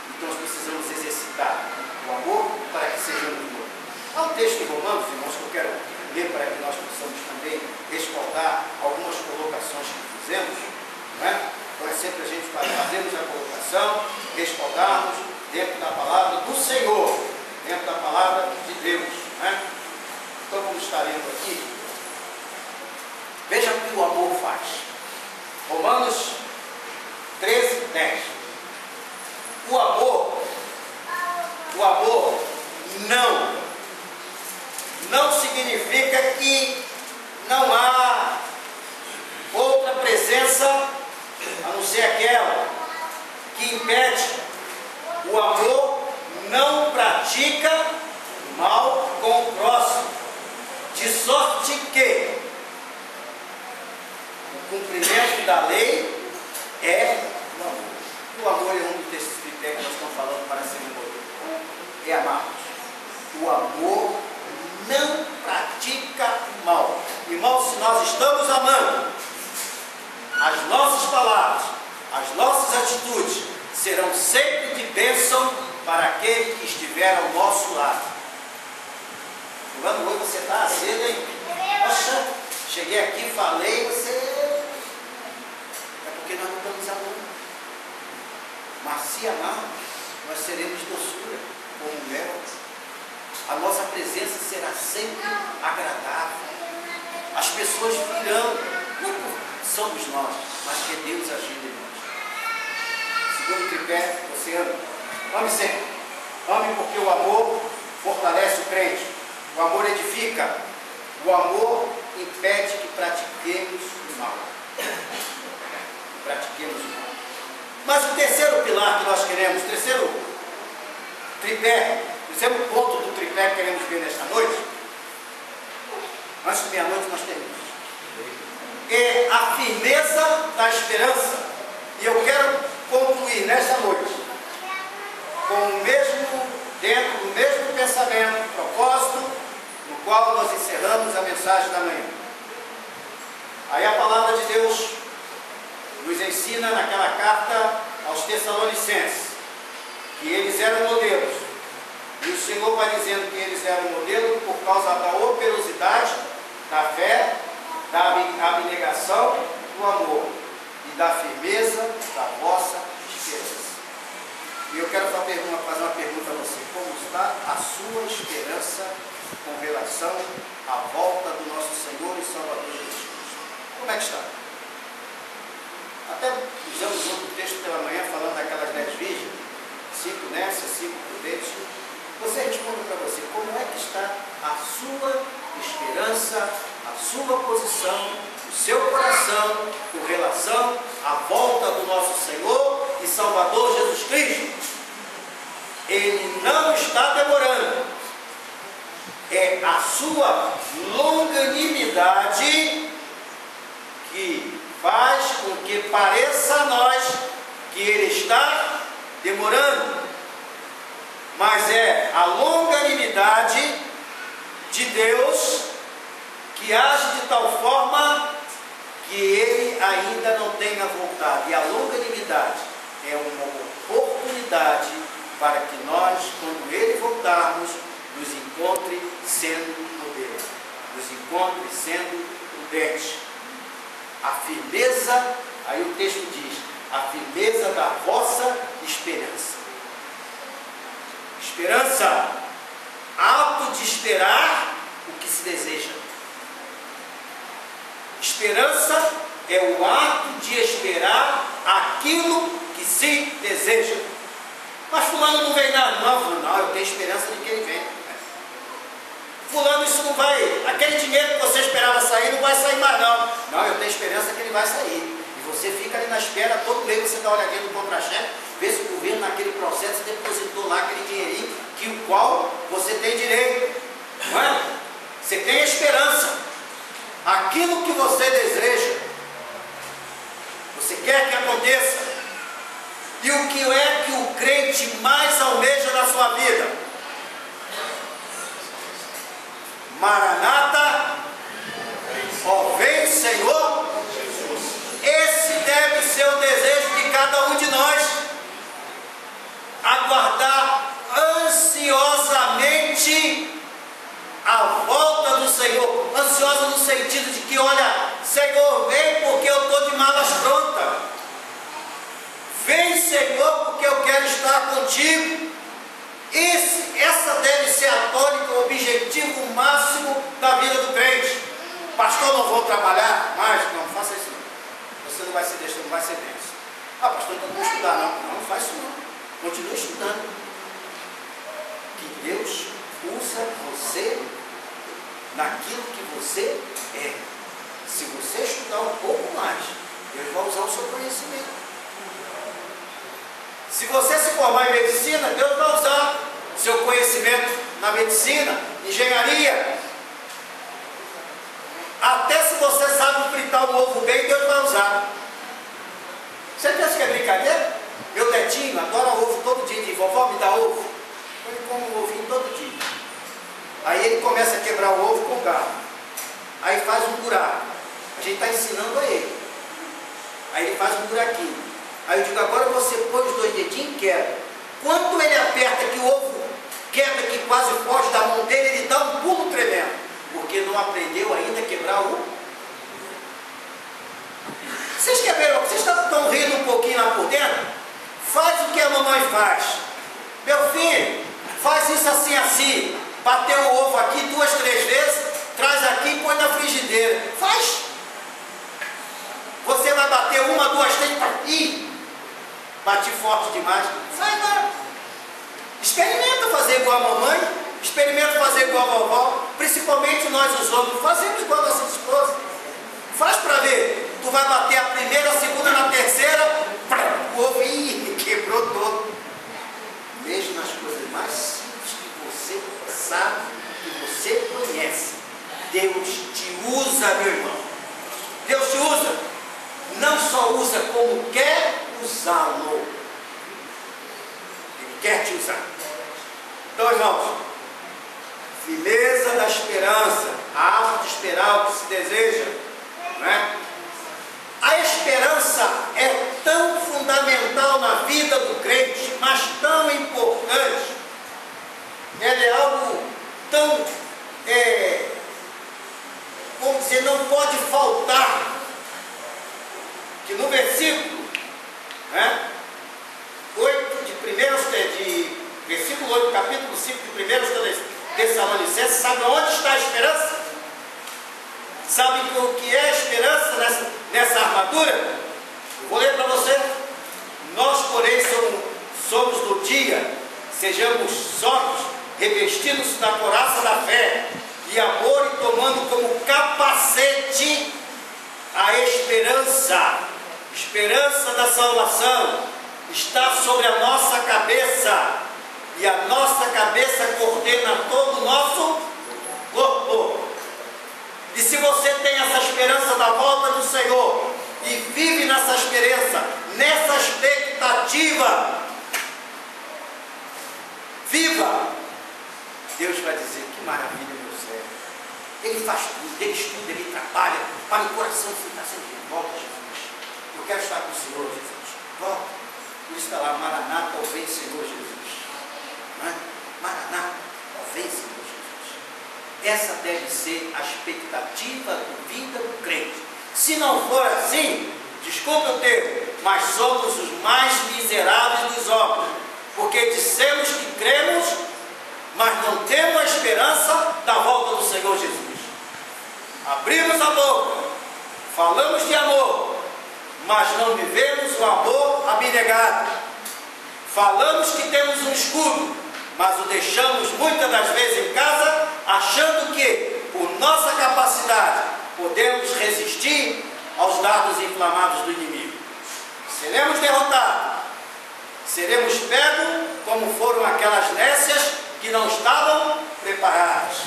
Então nós precisamos exercitar o amor para que sejamos bons. Há um texto em Romanos, irmãos, que eu quero ler para que nós possamos também respaldar algumas colocações que fizemos, não é? Então é sempre a gente fazermos a colocação, respaldarmos dentro da palavra do Senhor, dentro da palavra de Deus, não é? Então vamos estar lendo aqui. Veja o que o amor faz. Romanos 13, 10. O amor não significa que não há outra presença a não ser aquela que impede. O amor não pratica mal com o próximo, de sorte que o cumprimento da lei é o amor. O amor é um desses critérios que nós estamos falando para ser modelo. É amarmos. O amor não pratica o mal. Irmãos, se nós estamos amando, as nossas palavras, as nossas atitudes serão sempre de bênção para aquele que estiver ao nosso lado. Quando você está azedo, hein? Poxa, cheguei aqui, falei, você... É porque nós não estamos amando. Mas se amarmos, nós seremos doçura, como mel. A nossa presença será sempre agradável. As pessoas virão, não porque somos nós, mas que é Deus agindo em nós. Segundo tripé, você ama. Ame sempre. Ame porque o amor fortalece o crente. O amor edifica. O amor impede que pratiquemos o mal. Pratiquemos o mal. Mas o terceiro pilar que nós queremos, o terceiro tripé, o terceiro ponto do tripé que queremos ver nesta noite, antes de meia-noite nós teremos, é a firmeza da esperança. E eu quero concluir nesta noite com o mesmo, dentro do mesmo pensamento, propósito, no qual nós encerramos a mensagem da manhã. Aí a palavra de Deus nos ensina naquela carta aos Tessalonicenses que eles eram modelos, e o Senhor vai dizendo que eles eram modelos por causa da operosidade, da fé, da abnegação, do amor e da firmeza da vossa esperança. E eu quero fazer uma pergunta a você: como está a sua esperança com relação à volta do nosso Senhor e Salvador Jesus Cristo? Como é que está? Até usamos outro texto pela manhã falando daquelas 10 virgens, 5 nécias, 5 prudentes. Você responde para você, como é que está a sua esperança, a sua posição, o seu coração com relação à volta do nosso Senhor e Salvador Jesus Cristo? Ele não está demorando. É a sua longanimidade que faz com que pareça a nós que Ele está demorando, mas é a longanimidade de Deus que age de tal forma que Ele ainda não tenha voltado. E a longanimidade é uma oportunidade para que nós, quando Ele voltarmos, nos encontre sendo modelo, nos encontre sendo prudente. A firmeza, aí o texto diz, a firmeza da vossa esperança. Esperança, ato de esperar o que se deseja. Esperança é o ato de esperar aquilo que se deseja. Mas fulano não vem nada. Não, eu tenho esperança de que ele venha. Fulano, isso não vai, aquele dinheiro que você esperava sair não vai sair mais não. Não, eu tenho esperança que ele vai sair. E você fica ali na espera, todo mês você dá uma olhadinha no contra-cheque, vê se o governo naquele processo depositou lá aquele dinheirinho que o qual você tem direito. Não é? Você tem esperança. Aquilo que você deseja, você quer que aconteça. E o que é que o crente mais almeja na sua vida? Maranata, ó vem Senhor Jesus. Esse deve ser o desejo de cada um de nós. Aguardar ansiosamente a volta do Senhor. Ansiosa no sentido de que, olha, Senhor, vem porque eu estou de malas prontas. Vem, Senhor, porque eu quero estar contigo. Essa deve ser a tônica, o objetivo máximo da vida do crente. Pastor, não vou trabalhar mais? Não, faça isso não. Você não vai ser deixado, não vai ser bênção. Ah, pastor, então não vou estudar não. Não faz isso não. Continue estudando. Que Deus usa você naquilo que você é. Se você estudar um pouco mais, Deus vai usar o seu conhecimento. Se você se formar em medicina, Deus vai usar seu conhecimento na medicina, engenharia. Até se você sabe fritar um ovo bem, Deus vai usar. Você pensa que é brincadeira? Meu netinho adora ovo todo dia, diz, vovó, me dá ovo. Ele come um ovinho todo dia. Aí ele começa a quebrar o ovo com garfo. Aí faz um buraco. A gente está ensinando a ele. Aí ele faz um buraquinho. Aí eu digo, agora você põe os dois dedinhos e quebra. Quando ele aperta que o ovo quebra, que quase foge da mão dele, ele dá um pulo tremendo. Porque não aprendeu ainda a quebrar o... Vocês quebraram? Vocês estão rindo um pouquinho lá por dentro? Faz o que a mamãe faz. Meu filho, faz isso assim, assim. Bateu o ovo aqui 2, 3 vezes, traz aqui e põe na frigideira. Faz. Você vai bater 1, 2, 3, ih, bati forte demais. Sai lá. Experimenta fazer igual a mamãe, experimenta fazer igual a vovó, principalmente nós os homens, fazemos igual a nossa esposa. Faz para ver. Tu vai bater a primeira, a segunda, na terceira, o ovo, ih, quebrou todo. Mesmo nas coisas mais simples que você sabe, que você conhece, Deus te usa, meu irmão. Deus te usa. Não só usa como quer usá-lo. Ele quer te usar. Então, irmãos, firmeza da esperança, a arte de esperar o que se deseja, não é? A esperança é tão fundamental na vida do crente, mas tão importante. Ela é algo tão, vamos dizer, não pode faltar. Que no versículo 8 de versículo 8, capítulo 5 de 1 Tessalonicenses, sabe onde está a esperança? Sabe o que é a esperança nessa armadura? Eu vou ler para você. Nós, porém, somos do dia, sejamos sóbrios, revestidos da couraça da fé e amor, e tomando como capacete a esperança da salvação está sobre a nossa cabeça, e a nossa cabeça coordena todo o nosso corpo. E se você tem essa esperança da volta do Senhor e vive nessa esperança, nessa expectativa, viva! Deus vai dizer: que maravilha, meu servo. Ele faz tudo, ele estuda, ele trabalha, para o coração ficar sempre de volta, Jesus. Eu quero estar com o Senhor, Jesus. Volta. Por isso está lá: Maranata, ó vem, Senhor Jesus. Não é? Maranata, ó vem, Senhor Jesus. Essa deve ser a expectativa de vida do crente. Se não for assim, desculpe o termo, mas somos os mais miseráveis dos homens, porque dissemos que cremos, mas não temos a esperança da volta do Senhor Jesus. Abrimos a boca, falamos de amor, mas não vivemos o amor abnegado. Falamos que temos um escudo, mas o deixamos muitas das vezes em casa, achando que, por nossa capacidade, podemos resistir aos dardos inflamados do inimigo. Seremos derrotados, seremos pegos como foram aquelas nécias que não estavam preparadas.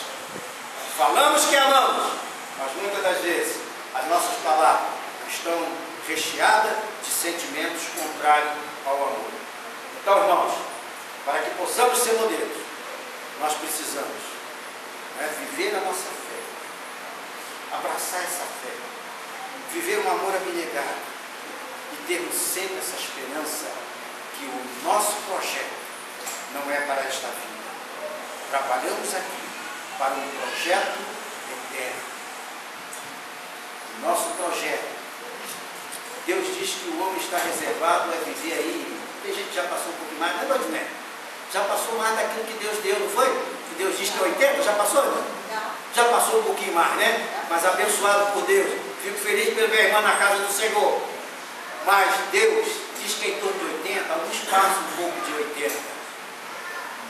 Falamos que amamos, mas muitas das vezes as nossas palavras estão recheadas de sentimentos contrários ao amor. Então, irmãos, para que possamos ser modelos, nós precisamos viver a nossa fé, abraçar essa fé, viver um amor abnegado e termos sempre essa esperança que o nosso projeto não é para esta vida. Trabalhamos aqui para um projeto eterno. O nosso projeto, Deus diz que o homem está reservado a viver aí. Tem gente que já passou um pouquinho mais, não é, Dodiné? Já passou mais daquilo que Deus deu, não foi? Que Deus diz que é 80, já passou, irmão? Já passou um pouquinho mais, né? Mas abençoado por Deus. Fico feliz pela minha irmã na casa do Senhor. Mas Deus diz que é em torno de 80, alguns passam um pouco de 80.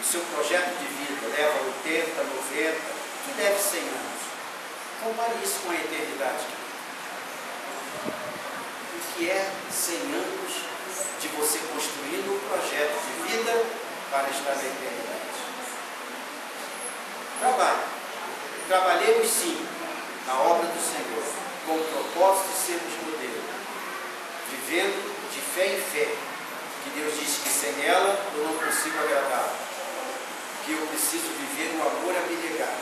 O seu projeto de vida leva 80, 90, que deve 100 anos. Compare isso com a eternidade. O que é 100 anos de você construindo um projeto de vida para estar na eternidade? Trabalhe. Trabalhemos sim na obra do Senhor, com o propósito de sermos modelo, vivendo de fé em fé, que Deus diz que sem ela eu não consigo agradá-lo, que eu preciso viver um amor abnegado,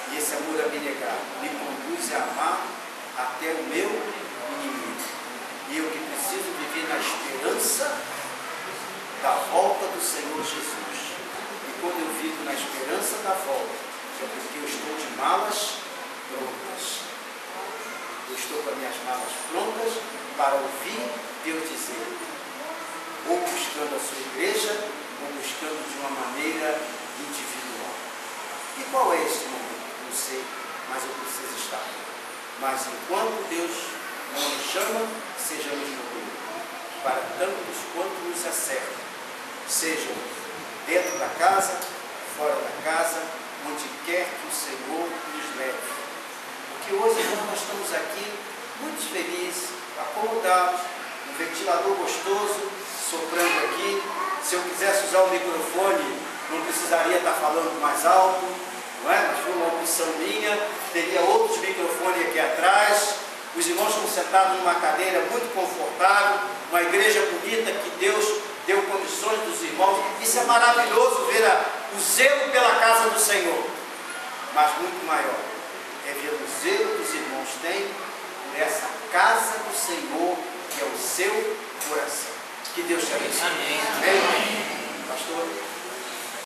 e esse amor abnegado me conduz a amar até o meu inimigo, e eu que preciso viver na esperança da volta do Senhor Jesus. E quando eu vivo na esperança da volta, é porque eu estou de malas prontas. Eu estou com as minhas malas prontas para ouvir Deus dizer, ou buscando a sua igreja, ou buscando de uma maneira individual. E qual é esse momento? Não sei, mas eu preciso estar. Mas enquanto Deus não nos chama, sejamos modelos para tantos quanto nos acertam, sejam dentro da casa, fora da casa, onde quer que o Senhor nos leve. Porque hoje, irmão, nós estamos aqui muito felizes, acomodados, um ventilador gostoso, soprando aqui. Se eu quisesse usar o microfone, não precisaria estar falando mais alto, não é? Mas foi uma opção minha, teria outros microfones aqui atrás. Os irmãos estão sentados numa cadeira muito confortável, uma igreja bonita que Deus deu condições dos irmãos. Isso é maravilhoso ver o zelo pela casa do Senhor. Mas muito maior é ver o zelo que os irmãos têm por essa casa do Senhor, que é o seu coração. Que Deus te abençoe. Amém. Amém.